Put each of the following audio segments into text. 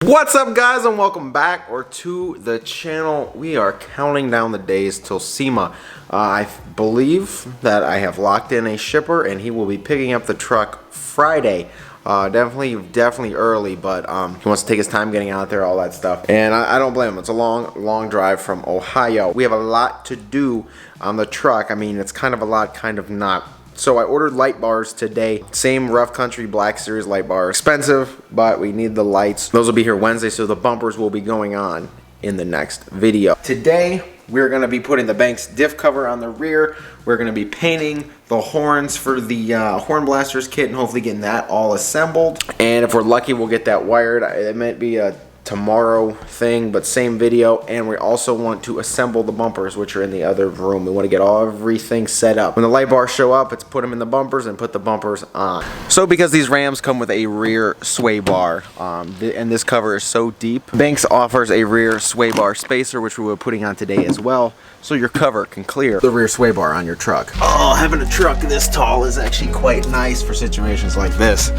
What's up, guys, and welcome back to the channel. We are counting down the days till Sema. I believe that I have locked in a shipper, and he will be picking up the truck Friday. Definitely early, but he wants to take his time getting out there, all that stuff. And I don't blame him. It's a long drive from Ohio. We have a lot to do on the truck. I mean, it's kind of a lot, kind of not. So I ordered light bars today. Same Rough Country Black Series light bar. Expensive, but we need the lights. Those will be here Wednesday, so the bumpers will be going on in the next video. Today, we're gonna be putting the Banks diff cover on the rear. We're gonna be painting the horns for the horn blasters kit and hopefully getting that all assembled. And if we're lucky, we'll get that wired. It might be a tomorrow thing, but same video. And we also want to assemble the bumpers, which are in the other room. We want to get everything set up. When the light bars show up, it's put them in the bumpers and put the bumpers on. So because these Rams come with a rear sway bar, and this cover is so deep, Banks offers a rear sway bar spacer, which we were putting on today as well, so your cover can clear the rear sway bar on your truck. Oh, having a truck this tall is actually quite nice for situations like this.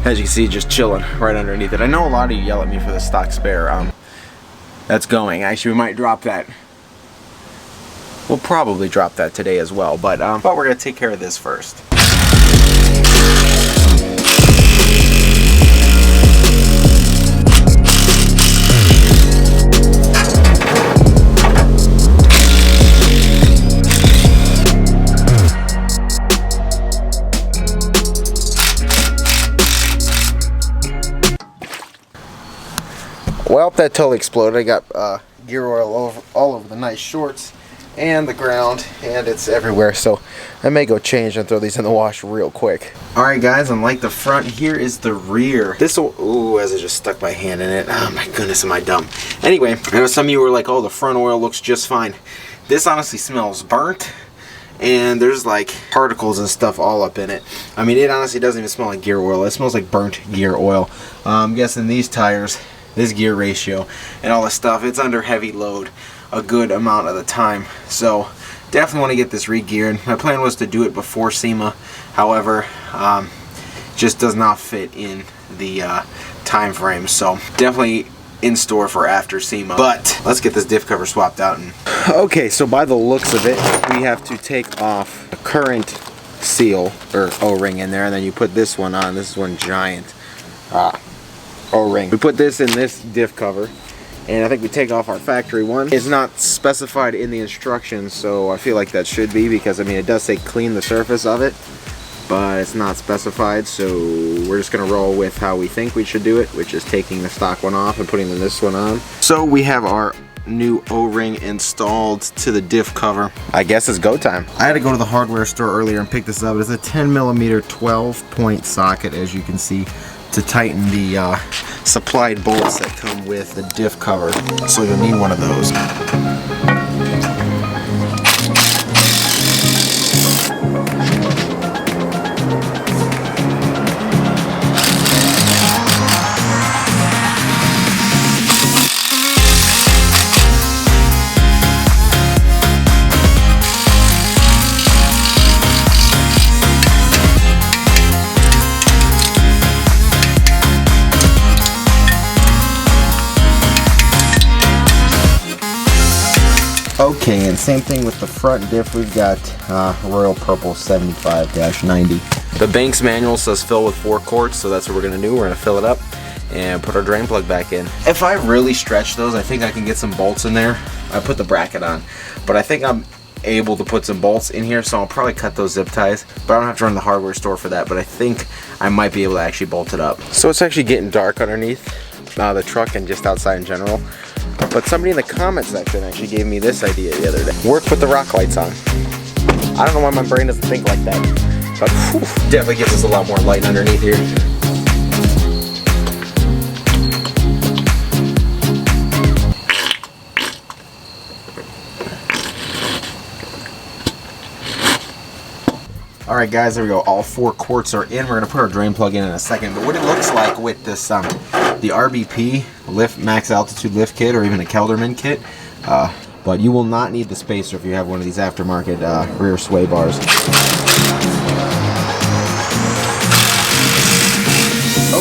As you can see, just chilling right underneath it. I know a lot of you yell at me for the stock spare. That's going. Actually, we might drop that. We'll probably drop that today as well, but we're gonna take care of this first. Well, that totally exploded. I got gear oil all over the nice shorts and the ground, and it's everywhere. So I may go change and throw these in the wash real quick. Alright, guys, unlike the front, here is the rear. This will, ooh, as I just stuck my hand in it. Oh my goodness, am I dumb. Anyway, I know some of you were like, oh, the front oil looks just fine. This honestly smells burnt, and there's like particles and stuff all up in it. I mean, it honestly doesn't even smell like gear oil. It smells like burnt gear oil. I'm guessing these tires, this gear ratio and all this stuff, it's under heavy load a good amount of the time. So definitely want to get this re-geared. My plan was to do it before Sema, however, just does not fit in the time frame. So definitely in store for after Sema. But let's get this diff cover swapped out. Okay, so by the looks of it, we have to take off the current seal or O-ring in there, and then you put this one on. This is one giant O-ring. We put this in this diff cover, and I think we take off our factory one. It's not specified in the instructions, so I feel like that should be, because I mean, it does say clean the surface of it, but it's not specified, so we're just gonna roll with how we think we should do it, which is taking the stock one off and putting this one on. So we have our new O-ring installed to the diff cover. I guess it's go time. I had to go to the hardware store earlier and pick this up. It's a 10mm 12-point socket, as you can see, to tighten the supplied bolts that come with the diff cover. So you'll need one of those. Okay, and same thing with the front diff. We've got Royal Purple 75-90. The Banks manual says fill with 4 quarts, so that's what we're going to do. We're going to fill it up and put our drain plug back in. If I really stretch those, I think I can get some bolts in there. I put the bracket on, but I think I'm able to put some bolts in here, so I'll probably cut those zip ties, but I don't have to run to the hardware store for that. But I think I might be able to actually bolt it up. So it's actually getting dark underneath the truck and just outside in general. But somebody in the comment section actually gave me this idea the other day. Work with the rock lights on. I don't know why my brain doesn't think like that, but whew, definitely gives us a lot more light underneath here. Alright, guys, there we go. All 4 quarts are in. We're going to put our drain plug in a second. But what it looks like with this, the RBP lift max altitude lift kit, or even a Kelderman kit, but you will not need the spacer if you have one of these aftermarket rear sway bars.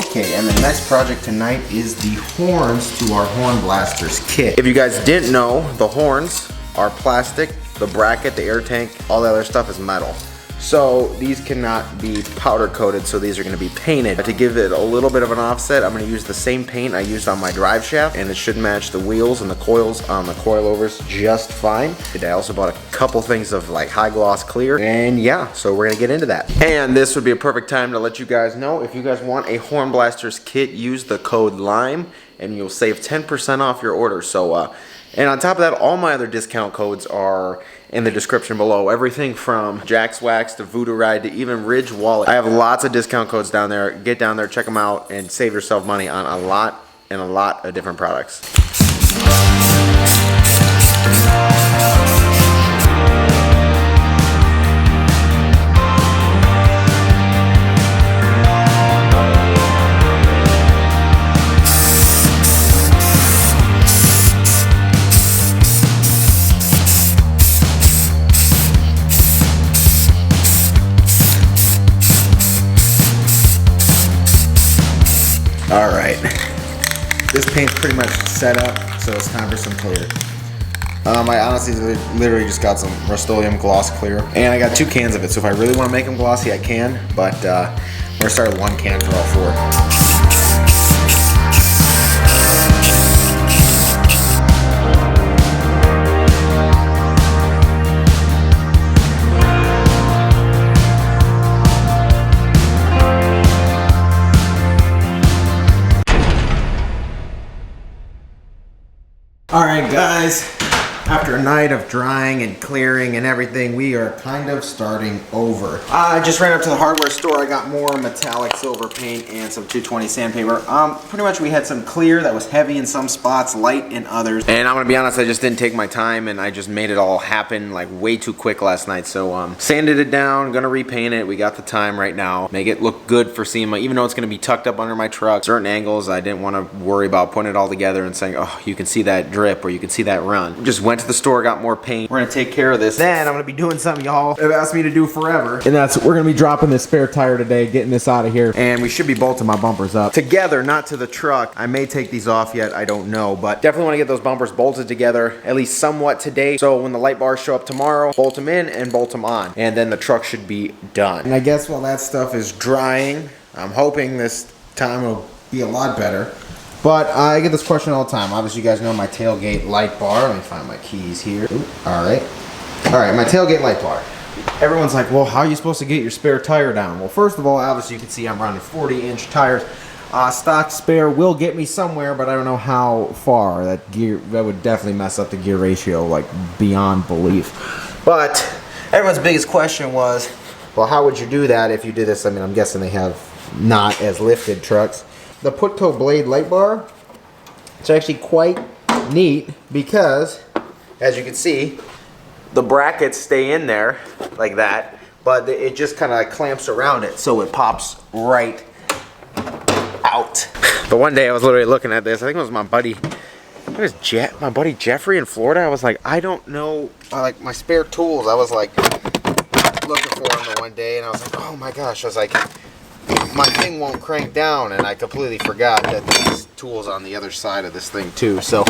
Okay, and the next project tonight is the horns to our Horn Blasters kit. If you guys didn't know, the horns are plastic, the bracket, the air tank, all the other stuff is metal. So these cannot be powder coated, so these are gonna be painted. To give it a little bit of an offset, I'm gonna use the same paint I used on my drive shaft, and it should match the wheels and the coils on the coilovers just fine. I also bought a couple things of like high gloss clear, and yeah, so we're gonna get into that. And this would be a perfect time to let you guys know, if you guys want a Horn Blasters kit, use the code LIME, and you'll save 10% off your order. So, and on top of that, all my other discount codes are in the description below. Everything from Jack's Wax to Voodoo Ride to even Ridge Wallet. I have lots of discount codes down there. Get down there, check them out, and save yourself money on a lot of different products. All right, this paint's pretty much set up, so it's time for some clear. I honestly literally just got some Rust-Oleum gloss clear, and I got 2 cans of it, so if I really want to make them glossy, I can, but we're gonna start with 1 can for all 4. Alright guys, after a night of drying and clearing and everything, we are kind of starting over. I just ran up to the hardware store. I got more metallic silver paint and some 220 sandpaper. Pretty much we had some clear that was heavy in some spots, light in others. And I'm gonna be honest, I just didn't take my time and I just made it all happen like way too quick last night. So sanded it down, gonna repaint it. We got the time right now. Make it look good for Sema, even though it's gonna be tucked up under my truck. Certain angles, I didn't wanna worry about putting it all together and saying, oh, you can see that drip or you can see that run. Just went to the store, got more paint. We're gonna take care of this. Then I'm gonna be doing something y'all have asked me to do forever. And that's, we're gonna be dropping this spare tire today, getting this out of here. And we should be bolting my bumpers up together, not to the truck. I may take these off yet, I don't know. But definitely wanna get those bumpers bolted together, at least somewhat today. So when the light bars show up tomorrow, bolt them in and bolt them on. And then the truck should be done. And I guess while that stuff is drying, I'm hoping this time will be a lot better. But I get this question all the time. Obviously, you guys know my tailgate light bar. Let me find my keys here. Ooh, all right, my tailgate light bar. Everyone's like, well, how are you supposed to get your spare tire down? Well, first of all, obviously, you can see I'm running 40-inch tires. Stock spare will get me somewhere, but I don't know how far. That would definitely mess up the gear ratio, like, beyond belief. But everyone's biggest question was, well, how would you do that if you did this? I mean, I'm guessing they have not as lifted trucks. The put-toe blade light bar, it's actually quite neat because, as you can see, the brackets stay in there like that, but it just kind of clamps around it, so it pops right out. But one day I was literally looking at this. I think it was my buddy, my buddy Jeffrey in Florida. I was like, I don't know, like my spare tools. I was like looking for them the one day, and I was like, oh my gosh. I was like, my thing won't crank down, and I completely forgot that there's tools on the other side of this thing too. So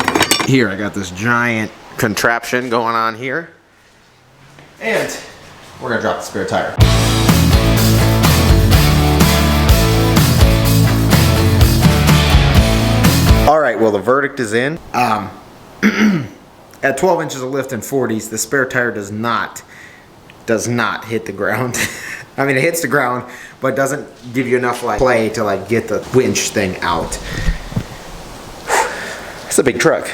here I got this giant contraption going on here, and we're gonna drop the spare tire. All right, well, the verdict is in. At 12 inches of lift and 40s, the spare tire does not hit the ground. I mean, it hits the ground, but doesn't give you enough like play to like get the winch thing out. It's a big truck.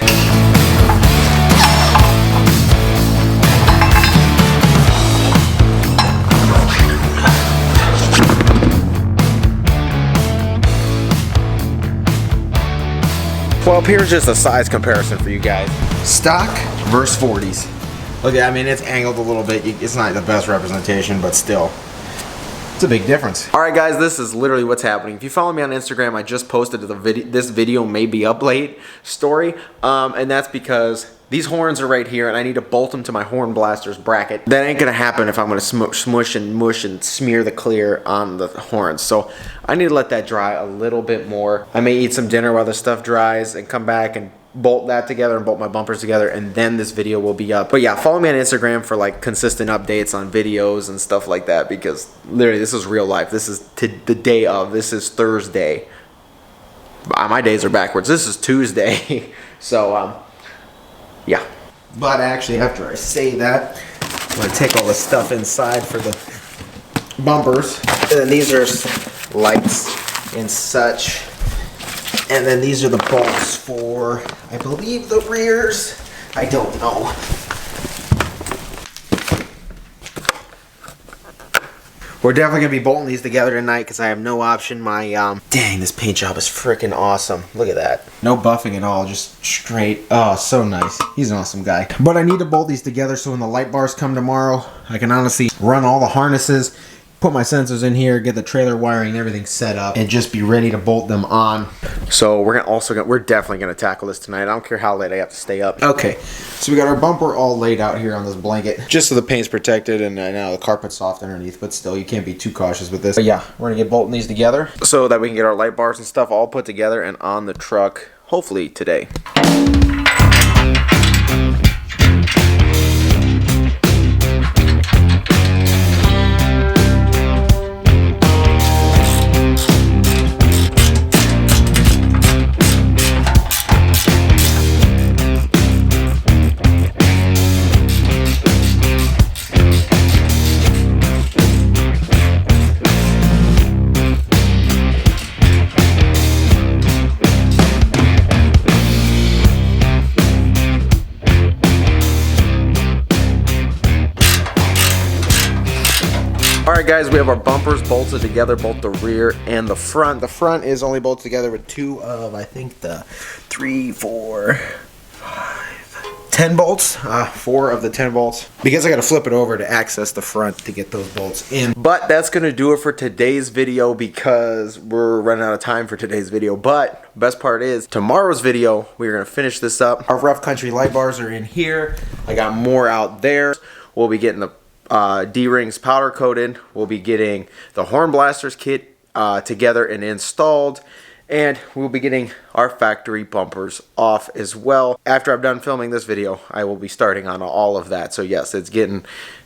Well, here's just a size comparison for you guys. Stock versus 40s. Look, I mean, it's angled a little bit. It's not the best representation, but still. It's a big difference. All right, guys, this is literally what's happening. If you follow me on Instagram, I just posted this video may be up late story, and that's because these horns are right here, and I need to bolt them to my horn blaster's bracket. That ain't gonna happen if I'm gonna smush and mush and smear the clear on the horns. So I need to let that dry a little bit more. I may eat some dinner while the stuff dries and come back and bolt that together and bolt my bumpers together, and then this video will be up. But yeah, follow me on Instagram for like consistent updates on videos and stuff like that, because literally this is real life. This is the day of. This is Thursday. My days are backwards. This is Tuesday. So yeah. But actually, after I say that, I'm gonna take all the stuff inside for the bumpers, and then these are lights and such. And then these are the bolts for, I believe, the rears. I don't know. We're definitely going to be bolting these together tonight because I have no option. My, dang, this paint job is freaking awesome. Look at that. No buffing at all, just straight. Oh, so nice. He's an awesome guy. But I need to bolt these together so when the light bars come tomorrow, I can honestly run all the harnesses, put my sensors in here, get the trailer wiring and everything set up, and just be ready to bolt them on. So we're definitely gonna tackle this tonight. I don't care how late I have to stay up. Okay, so we got our bumper all laid out here on this blanket, just so the paint's protected, and I know the carpet's soft underneath, but still, you can't be too cautious with this. But yeah, we're gonna get bolting these together so that we can get our light bars and stuff all put together and on the truck, hopefully today. Alright guys, we have our bumpers bolted together, both the rear and the front. The front is only bolted together with 2 of, I think, the 3, 4, 5, 10 bolts. 4 of the 10 bolts. Because I gotta flip it over to access the front to get those bolts in. But that's gonna do it for today's video because we're running out of time for today's video. But best part is, tomorrow's video, we're gonna finish this up. Our rough country light bars are in here. I got more out there. We'll be getting the D-rings powder coated. We'll be getting the horn blasters kit together and installed, and we'll be getting our factory bumpers off as well. After I'm done filming this video, I will be starting on all of that. So yes, it's getting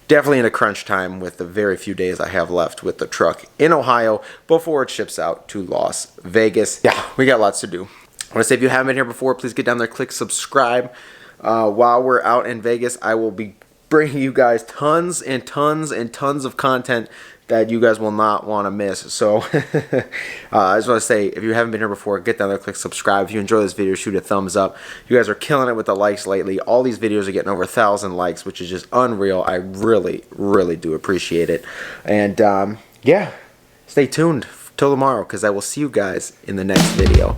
definitely in a crunch time with the very few days I have left with the truck in Ohio before it ships out to Las Vegas. Yeah, we got lots to do. I want to say, if you haven't been here before, please get down there, click subscribe. While we're out in Vegas, I will be bringing you guys tons and tons and tons of content that you guys will not want to miss. So I just want to say, if you haven't been here before, get down there, click subscribe. If you enjoy this video, shoot a thumbs up. You guys are killing it with the likes lately. All these videos are getting over 1,000 likes, which is just unreal. I really, really do appreciate it. And yeah, stay tuned till tomorrow, because I will see you guys in the next video.